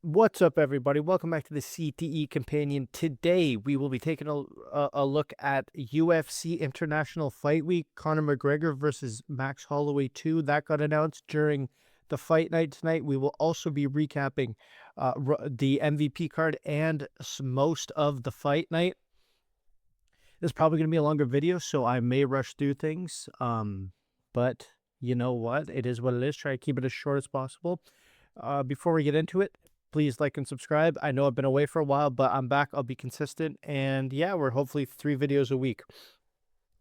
What's up, everybody? Welcome back to the CTE Companion. Today, we will be taking a look at UFC International Fight Week. Conor McGregor versus Max Holloway 2. That got announced during the fight night tonight. We will also be recapping the MVP card and most of the fight night. This is probably going to be a longer video, so I may rush through things. But you know what? It is what it is. Try to keep it as short as possible. Before we get into it, please like and subscribe. I know I've been away for a while, but I'm back. I'll be consistent. And yeah, we're hopefully 3 videos a week.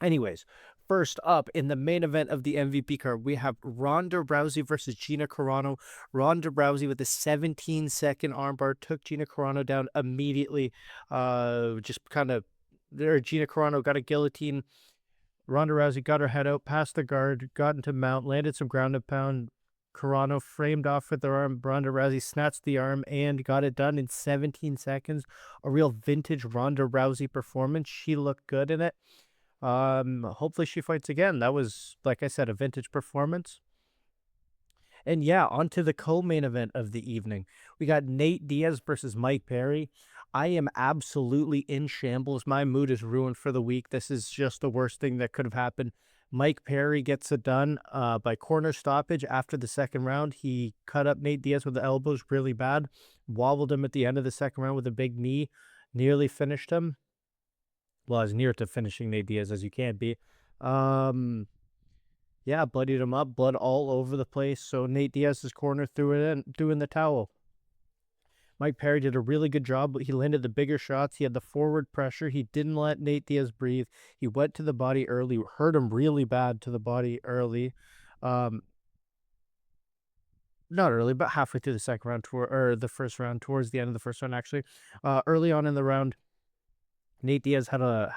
Anyways, first up in the main event of the MVP card, we have Ronda Rousey versus Gina Carano. Ronda Rousey with a 17-second armbar took Gina Carano down immediately. Just kind of there. Gina Carano got a guillotine. Ronda Rousey got her head out, past the guard, got into mount, landed some ground and pound. Carano framed off with her arm. Ronda Rousey snatched the arm and got it done in 17 seconds. A real vintage Ronda Rousey performance. She looked good in it. Hopefully she fights again. That was, like I said, a vintage performance. And yeah, on to the co-main event of the evening. We got Nate Diaz versus Mike Perry. I am absolutely in shambles. My mood is ruined for the week. This is just the worst thing that could have happened. Mike Perry gets it done by corner stoppage after the second round. He cut up Nate Diaz with the elbows really bad, wobbled him at the end of the second round with a big knee, nearly finished him. Well, as near to finishing Nate Diaz as you can be. Yeah, bloodied him up, blood all over the place. So Nate Diaz's corner threw in the towel. Mike Perry did a really good job, but he landed the bigger shots. He had the forward pressure. He didn't let Nate Diaz breathe. He went to the body early, hurt him really bad to the body early. Not early, but halfway through the second round, or the first round, towards the end of the first round, actually. Early on in the round, Nate Diaz got a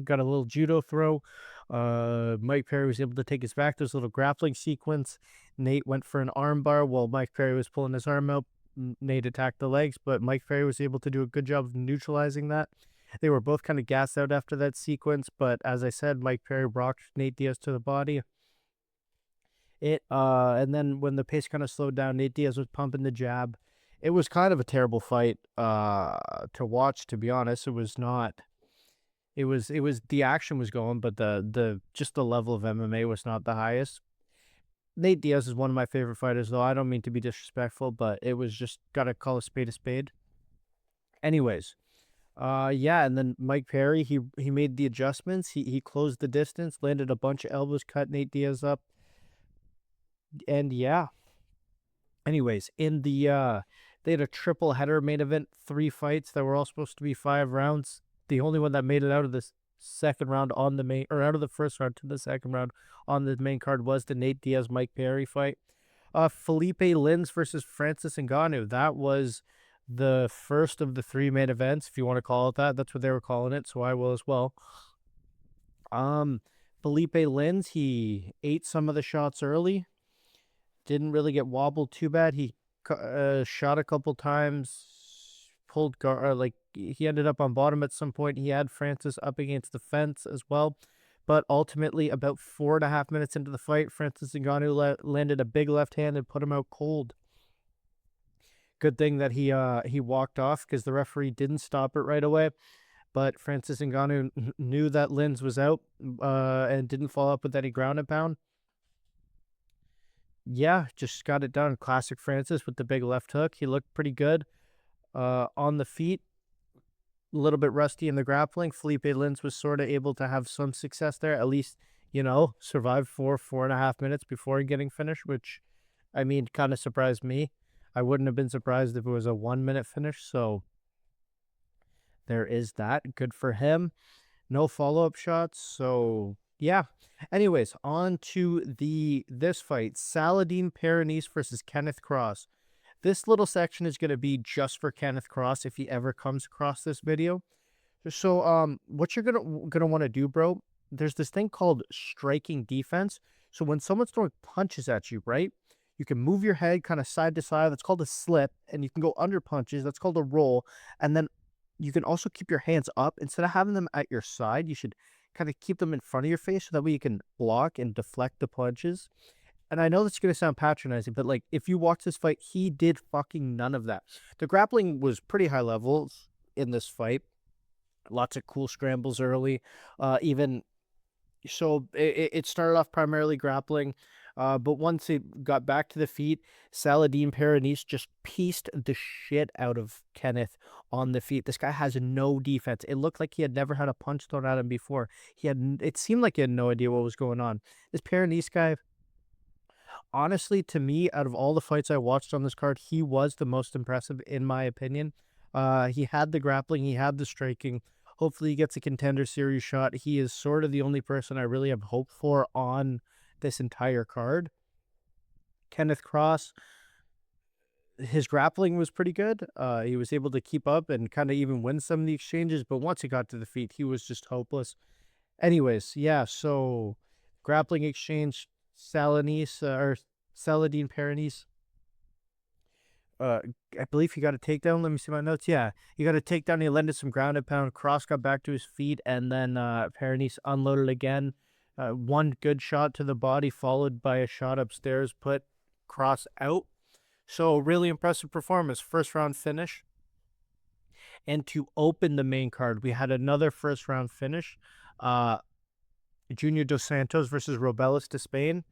little judo throw. Mike Perry was able to take his back. There's a little grappling sequence. Nate went for an arm bar while Mike Perry was pulling his arm out. Nate attacked the legs, but Mike Perry was able to do a good job of neutralizing that. They were both kind of gassed out after that sequence, but as I said, Mike Perry rocked Nate Diaz to the body. And then when the pace kind of slowed down, Nate Diaz was pumping the jab. It was kind of a terrible fight to watch, to be honest. It was not. It was the action was going, but the just the level of MMA was not the highest. Nate Diaz is one of my favorite fighters, though. I don't mean to be disrespectful, but it was just gotta call a spade a spade. Anyways, yeah, and then Mike Perry, he made the adjustments. He closed the distance, landed a bunch of elbows, cut Nate Diaz up, and yeah. Anyways, in the they had a triple header main event, 3 fights that were all supposed to be 5 rounds. The only one that made it out of this second round on the main, or out of the first round to the second round on the main card, was the Nate Diaz Mike Perry fight. Felipe Lins versus Francis Ngannou. That was the first of the 3 main events, if you want to call it that. That's what they were calling it, so I will as well. Felipe Lins, he ate some of the shots early. Didn't really get wobbled too bad. He shot a couple times, pulled guard, like he ended up on bottom at some point. He had Francis up against the fence as well. But ultimately, about 4.5 minutes into the fight, Francis Ngannou landed a big left hand and put him out cold. Good thing that he walked off, because the referee didn't stop it right away. But Francis Ngannou knew that Lins was out and didn't follow up with any ground and pound. Yeah, just got it done. Classic Francis with the big left hook. He looked pretty good on the feet. A little bit rusty in the grappling. Felipe Lins was sort of able to have some success there, at least, survived 4.5 minutes before getting finished, which, I mean, kind of surprised me. I wouldn't have been surprised if it was a 1-minute finish, so there is that. Good for him. No follow-up shots, so yeah. Anyways, on to this fight. Saladin Peronese versus Kenneth Cross. This little section is going to be just for Kenneth Cross if he ever comes across this video. So what you're gonna want to do, bro, there's this thing called striking defense. So when someone's throwing punches at you, right, you can move your head kind of side to side. That's called a slip. And you can go under punches. That's called a roll. And then you can also keep your hands up. Instead of having them at your side, you should kind of keep them in front of your face, so that way you can block and deflect the punches. and I know this is going to sound patronizing, but like if you watch this fight, he did fucking none of that. The grappling was pretty high levels in this fight. Lots of cool scrambles early. Even so, it started off primarily grappling, but once it got back to the feet, Saladin Paranese just pieced the shit out of Kenneth on the feet. This guy has no defense. It looked like he had never had a punch thrown at him before. It seemed like he had no idea what was going on. This Paranese guy, honestly, to me, out of all the fights I watched on this card, he was the most impressive in my opinion. He had the grappling, he had the striking. Hopefully, he gets a contender series shot. He is sort of the only person I really have hope for on this entire card. Kenneth Cross, his grappling was pretty good. He was able to keep up and kind of even win some of the exchanges, but once he got to the feet, he was just hopeless. Anyways, yeah, so grappling exchange, Saladin Paranese. Uh, I believe he got a takedown. Let me see my notes. Yeah, he got a takedown. He landed some ground and pound. Cross got back to his feet, and then Paranese unloaded again. One good shot to the body, followed by a shot upstairs, put Cross out. So really impressive performance. First round finish. And to open the main card, we had another first round finish. Junior Dos Santos versus Robelis de Spain.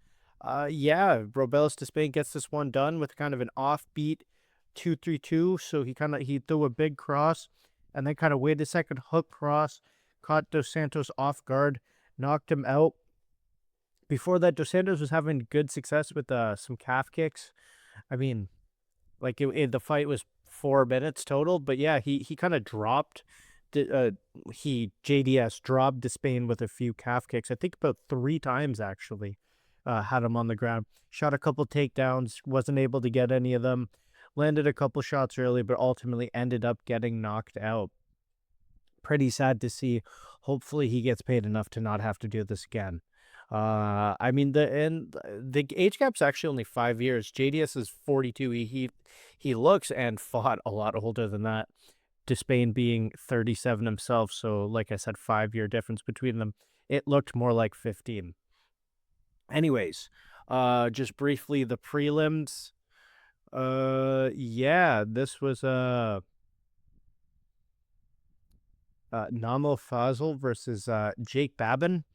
Yeah, Robelis de Spain gets this one done with kind of an offbeat 2-3-2. So he threw a big cross and then kind of waited a second, hook cross, caught Dos Santos off guard, knocked him out. Before that, Dos Santos was having good success with some calf kicks. I mean, like the fight was 4 minutes total, but yeah, he kind of dropped. JDS dropped Despain with a few calf kicks. I think about 3 times actually. Had him on the ground. Shot a couple takedowns, wasn't able to get any of them. Landed a couple shots early, but ultimately ended up getting knocked out. Pretty sad to see. Hopefully he gets paid enough to not have to do this again. I mean the age gap's actually only 5 years. JDS is 42. He looks and fought a lot older than that. Despain being 37 himself, so like I said, 5-year difference between them. It looked more like 15. Anyways, just briefly the prelims. Yeah, this was Namo Fazal versus Jake Babin.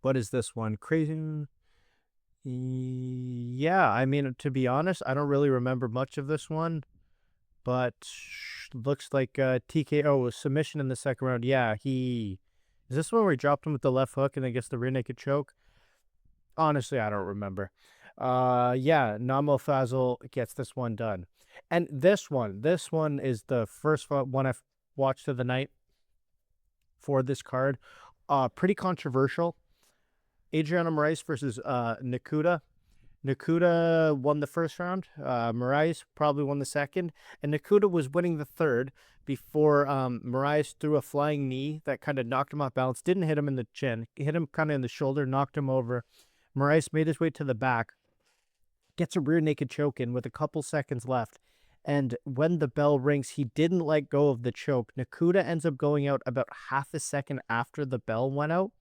What is this one? Crazy. Yeah, I mean, to be honest, I don't really remember much of this one, but looks like TKO submission in the second round. Yeah, is this one where he dropped him with the left hook and then gets the rear naked choke? Honestly, I don't remember. Yeah, Namo Fazal gets this one done. And this one is the first one I've watched of the night for this card. Pretty controversial. Adriano Moraes versus Nakuda. Nakuda won the first round. Moraes probably won the second. And Nakuda was winning the third before Moraes threw a flying knee that kind of knocked him off balance. Didn't hit him in the chin. Hit him kind of in the shoulder, knocked him over. Moraes made his way to the back, gets a rear naked choke in with a couple seconds left. And when the bell rings, he didn't let go of the choke. Nakuda ends up going out about half a second after the bell went out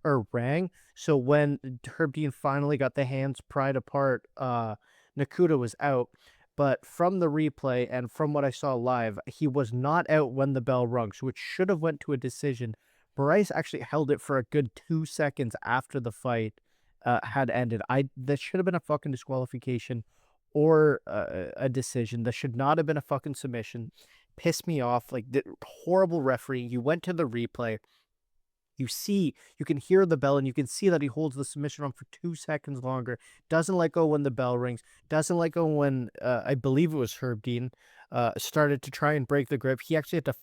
or rang. So when Herb Dean finally got the hands pried apart, Nakuda was out. But from the replay and from what I saw live, he was not out when the bell rung, so it should have went to a decision. Bryce actually held it for a good 2 seconds after the fight had ended. That should have been a fucking disqualification or a decision. That should not have been a fucking submission. Pissed me off. Like, the horrible refereeing. You went to the replay. You can hear the bell and you can see that he holds the submission on for 2 seconds longer. Doesn't let go when the bell rings. Doesn't let go when, I believe it was Herb Dean, started to try and break the grip. He actually had to,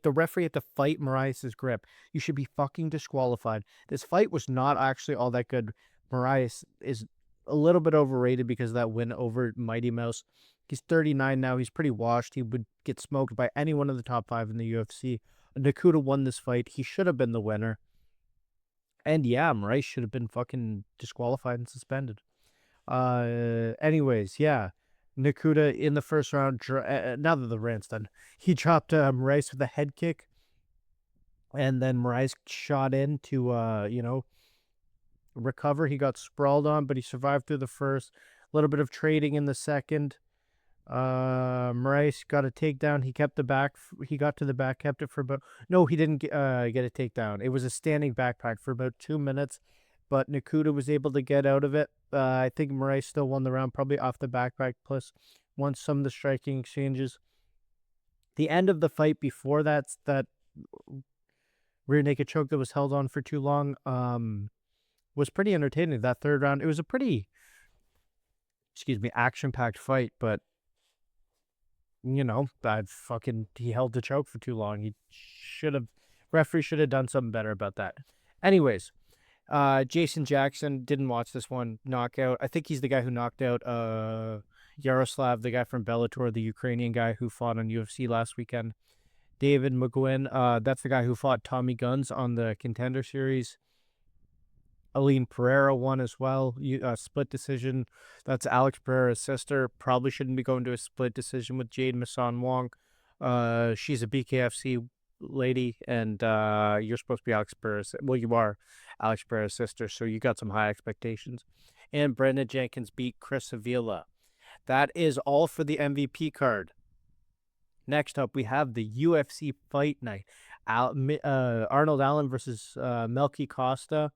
the referee had to fight Moraes' grip. You should be fucking disqualified. This fight was not actually all that good. Moraes is a little bit overrated because of that win over Mighty Mouse. He's 39 now. He's pretty washed. He would get smoked by anyone in the top 5 in the UFC. Nakuda won this fight. He should have been the winner. And yeah, Moraes should have been fucking disqualified and suspended. Anyways, yeah. Nakuda in the first round, now that the rant's done, he chopped Moraes with a head kick. And then Moraes shot in to, recover. He got sprawled on, but he survived through the first. A little bit of trading in the second. Moraes got a takedown. He kept the back. He got to the back, kept it for about. No, he didn't get a takedown. It was a standing backpack for about 2 minutes, but Nakuda was able to get out of it. I think Moraes still won the round, probably off the backpack, plus won some of the striking exchanges. The end of the fight before that rear naked choke that was held on for too long, was pretty entertaining. That third round, it was a pretty, action-packed fight, but he held the choke for too long. Referee should have done something better about that. Anyways, Jason Jackson, didn't watch this one, knockout. I think he's the guy who knocked out Yaroslav, the guy from Bellator, the Ukrainian guy who fought on UFC last weekend. David McGuinn, that's the guy who fought Tommy Guns on the Contender Series. Aline Pereira won as well, split decision. That's Alex Pereira's sister. Probably shouldn't be going to a split decision with Jade Mason Wong. She's a BKFC lady, and you're supposed to be Alex Pereira's. Well, you are Alex Pereira's sister, so you got some high expectations. And Brendan Jenkins beat Chris Avila. That is all for the MVP card. Next up, we have the UFC Fight Night. Arnold Allen versus Melky Costa.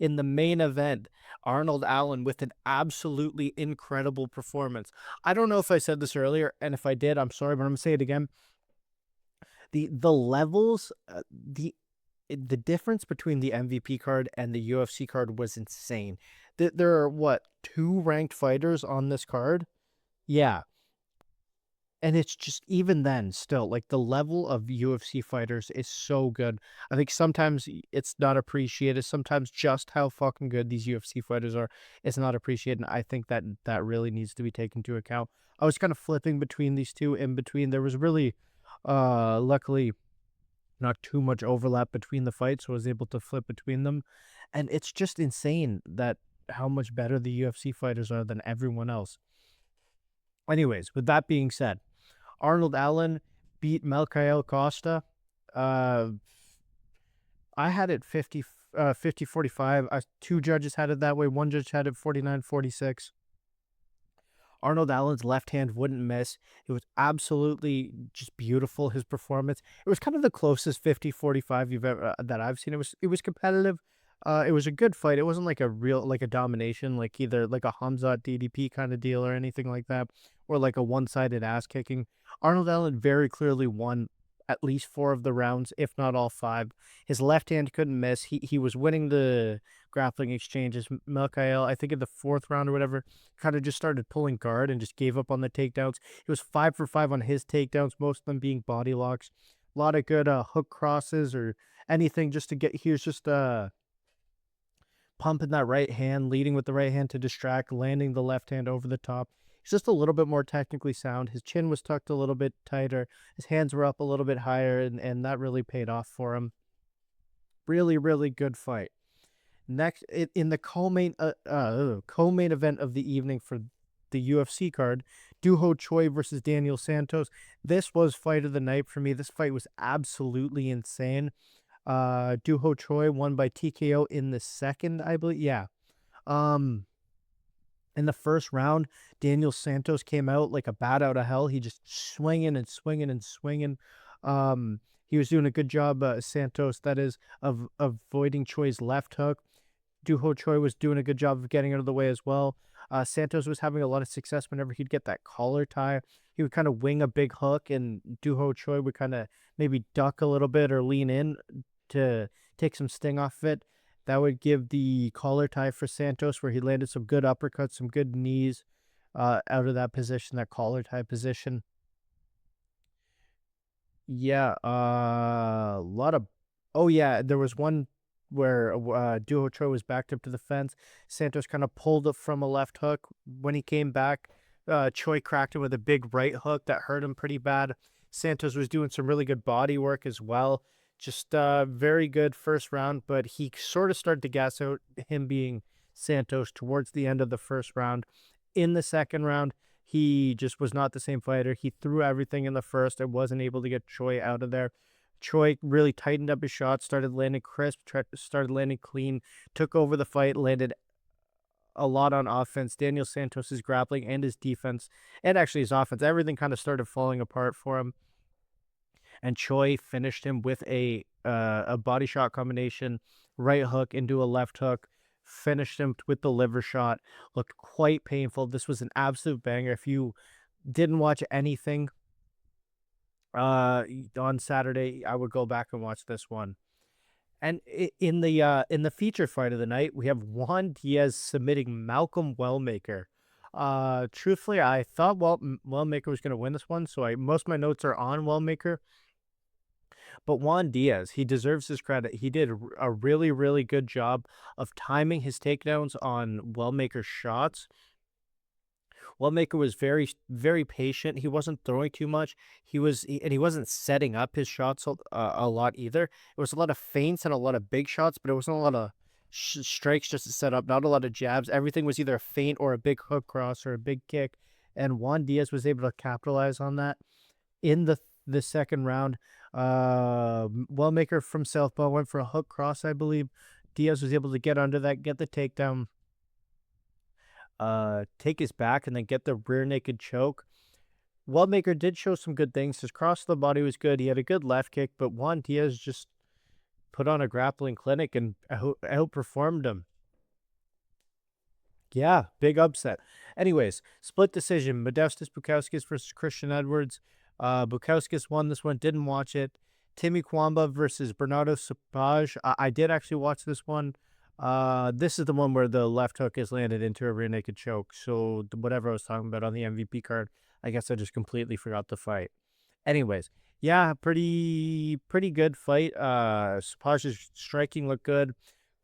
In the main event, Arnold Allen with an absolutely incredible performance. I don't know if I said this earlier, and if I did, I'm sorry, but I'm going to say it again. The levels, the difference between the MVP card and the UFC card was insane. There are, 2 ranked fighters on this card? Yeah. And it's just, even then, still, like, the level of UFC fighters is so good. I think sometimes it's not appreciated. Sometimes just how fucking good these UFC fighters are is not appreciated. And I think that really needs to be taken into account. I was kind of flipping between these two. In between, there was really, luckily, not too much overlap between the fights, so I was able to flip between them. And it's just insane that how much better the UFC fighters are than everyone else. Anyways, with that being said, Arnold Allen beat Melkael Costa. I had it 50-45. 2 judges had it that way. 1 judge had it 49-46. Arnold Allen's left hand wouldn't miss. It was absolutely just beautiful, his performance. It was kind of the closest 50-45 you've ever that I've seen. It was competitive. It was a good fight. It wasn't like a domination, like either like a Hamzat DDP kind of deal or anything like that, or like a one-sided ass kicking. Arnold Allen very clearly won at least 4 of the rounds, if not all 5. His left hand couldn't miss. He was winning the grappling exchanges. Melkael, I think in the 4th round or whatever, kind of just started pulling guard and just gave up on the takedowns. He was 5 for 5 on his takedowns, most of them being body locks. A lot of good hook crosses or anything just to get. He was just pumping that right hand, leading with the right hand to distract, landing the left hand over the top. He's just a little bit more technically sound. His chin was tucked a little bit tighter. His hands were up a little bit higher, and that really paid off for him. Really, really good fight. Next, in the co-main event of the evening for the UFC card, Doo Ho Choi versus Daniel Santos. This was fight of the night for me. This fight was absolutely insane. Doo Ho Choi won by TKO in the second, I believe. Yeah. In the first round, Daniel Santos came out like a bat out of hell. He just swinging and swinging and swinging. He was doing a good job, Santos, that is, of avoiding Choi's left hook. Doo Ho Choi was doing a good job of getting out of the way as well. Santos was having a lot of success whenever he'd get that collar tie. He would kind of wing a big hook, and Doo Ho Choi would kind of maybe duck a little bit or lean in to take some sting off of it. That would give the collar tie for Santos, where he landed some good uppercuts, some good knees out of that position, that collar tie position. Yeah, a lot of... Oh, yeah, there was one where Doo Ho Choi was backed up to the fence. Santos kind of pulled it from a left hook. When he came back, Choi cracked him with a big right hook that hurt him pretty bad. Santos was doing some really good body work as well. Just very good first round, but he sort of started to gas out, him being Santos, towards the end of the first round. In the second round, he just was not the same fighter. He threw everything in the first and wasn't able to get Choi out of there. Choi really tightened up his shots, started landing crisp, started landing clean, took over the fight, landed a lot on offense. Daniel Santos's grappling and his defense, and actually his offense, everything kind of started falling apart for him. And Choi finished him with a body shot combination, right hook into a left hook, finished him with the liver shot. Looked quite painful. This was an absolute banger. If you didn't watch anything on Saturday, I would go back and watch this one. And in the feature fight of the night, we have Juan Diaz submitting Malcolm Wellmaker. Truthfully, I thought Wellmaker was going to win this one, so most of my notes are on Wellmaker. But Juan Diaz, he deserves his credit. He did a really, really good job of timing his takedowns on Wellmaker's shots. Wellmaker was very, very patient. He wasn't throwing too much. He wasn't setting up his shots a lot either. It was a lot of feints and a lot of big shots, but it wasn't a lot of strikes just to set up. Not a lot of jabs. Everything was either a feint or a big hook cross or a big kick. And Juan Diaz was able to capitalize on that in the second round. Wellmaker from southpaw went for a hook cross, I believe. Diaz was able to get under that, get the takedown, take his back, and then get the rear naked choke. Wellmaker did show some good things. His cross to the body was good. He had a good left kick, but Juan Diaz just put on a grappling clinic and outperformed him. Yeah, big upset. Anyways, split decision. Modestas Bukauskas versus Christian Edwards. Bukauskas won this one. Didn't watch it. Timmy Kwamba versus Bernardo Sapage. I did actually watch this one. This is the one where the left hook is landed into a rear naked choke. So whatever I was talking about on the MVP card, I guess I just completely forgot the fight. Anyways, yeah, pretty good fight. Sapage's striking looked good.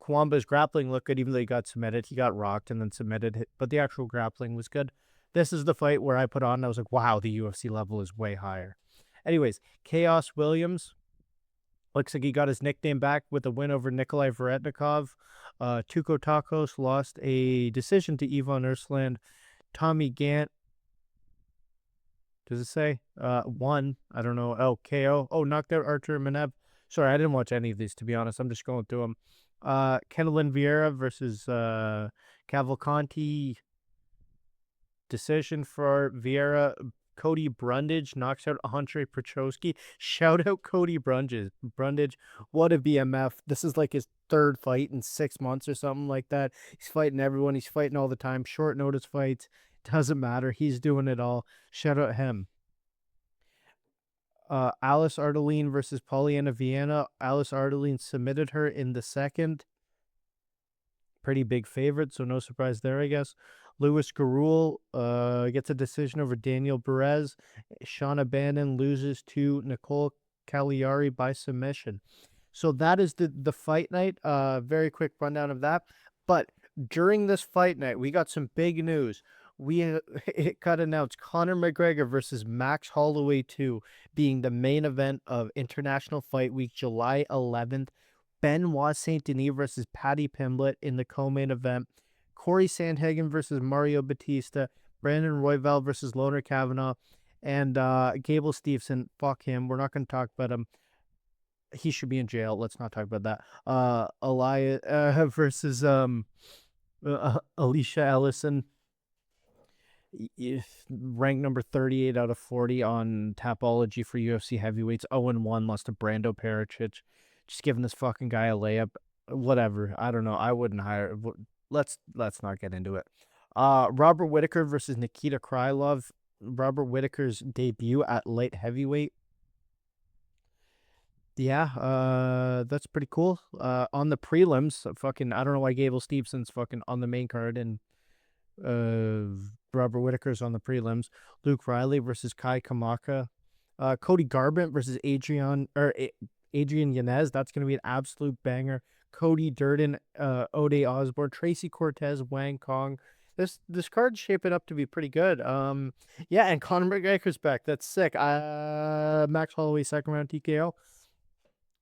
Kwamba's grappling looked good, even though he got submitted. He got rocked and then submitted, but the actual grappling was good. This is the fight where I put on, I was like, wow, the UFC level is way higher. Anyways, Chaos Williams looks like he got his nickname back with a win over Nikolai Veretnikov. Tuco Tacos lost a decision to Ivan Ursland. Tommy Gant, does it say? Won. I don't know. Oh, KO. Oh, knocked out Artur Manev. Sorry, I didn't watch any of these, to be honest. I'm just going through them. Kendallin Vieira versus Cavalcanti. Decision for Vieira. Cody Brundage knocks out Andre Petroski. Shout out Cody Brundage. What a BMF. This is like his third fight in 6 months or something like that. He's fighting everyone. He's fighting all the time. Short notice fights. Doesn't matter. He's doing it all. Shout out him. Alice Ardeline versus Polyana Vienna. Alice Ardeline submitted her in the second. Pretty big favorite, so no surprise there, I guess. Louis Garul gets a decision over Daniel Perez. Shauna Bannon loses to Nicole Cagliari by submission. So that is the fight night. Very quick rundown of that. But during this fight night, we got some big news. It got announced Conor McGregor versus Max Holloway 2 being the main event of International Fight Week, July 11th. Benoit Saint Denis versus Paddy Pimblett in the co-main event. Corey Sandhagen versus Mario Batista. Brandon Royval versus Loner Kavanaugh. And Gable Steveson, fuck him. We're not going to talk about him. He should be in jail. Let's not talk about that. Elias versus Alicia Ellison. Ranked number 38 out of 40 on Tapology for UFC heavyweights. 0-1 lost to Brando Pericic. Just giving this fucking guy a layup. Whatever. I don't know. I wouldn't hire. Let's not get into it. Robert Whittaker versus Nikita Krylov. Robert Whittaker's debut at light heavyweight. Yeah, that's pretty cool. On the prelims, fucking, I don't know why Gable Stevenson's fucking on the main card and Robert Whittaker's on the prelims. Luke Riley versus Kai Kamaka. Cody Garbrandt versus Adrian Yanez. That's going to be an absolute banger. Cody Durden, Ode Osborne, Tracy Cortez, Wang Kong. This card's shaping up to be pretty good. Yeah, and Conor McGregor's back. That's sick. Max Holloway second round TKO.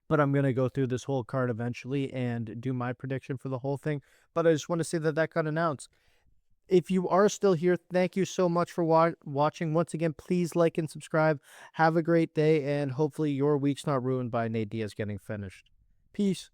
But I'm going to go through this whole card eventually and do my prediction for the whole thing. But I just want to say that got announced. If you are still here, thank you so much for watching. Once again, please like and subscribe. Have a great day, and hopefully your week's not ruined by Nate Diaz getting finished. Peace.